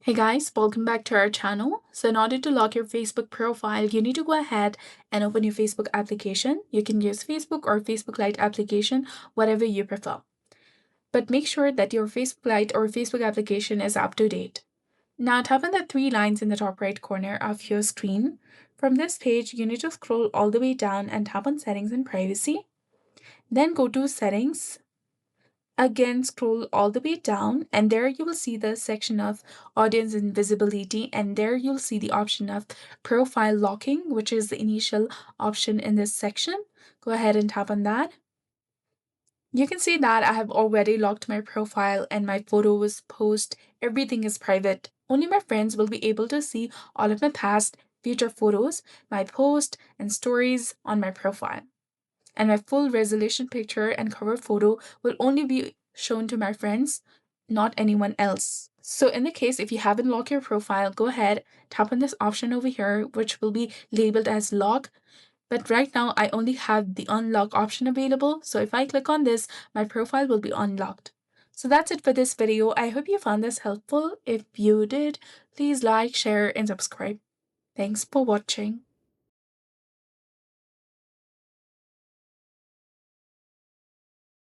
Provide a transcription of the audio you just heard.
Hey guys, welcome back to our channel. So in order to lock your Facebook profile, you need to go ahead and open your Facebook application. You can use Facebook or Facebook Lite application, whatever you prefer. But make sure that your Facebook Lite or Facebook application is up to date. Now tap on the three lines in the top right corner of your screen. From this page, you need to scroll all the way down and tap on Settings and Privacy. Then go to Settings. Again, scroll all the way down, and there you will see the section of audience invisibility, and there you'll see the option of profile locking, which is the initial option in this section. Go ahead and tap on that. You can see that I have already locked my profile and my photos, post, everything is private. Only my friends will be able to see all of my past, future photos, my post, and stories on my profile. And my full resolution picture and cover photo will only be shown to my friends, not anyone else. So in the case if you haven't locked your profile, go ahead, tap on this option over here, which will be labeled as lock. But right now I only have the unlock option available. So if I click on this, my profile will be unlocked. So that's it for this video. I hope you found this helpful. If you did, please like, share, and subscribe. Thanks for watching.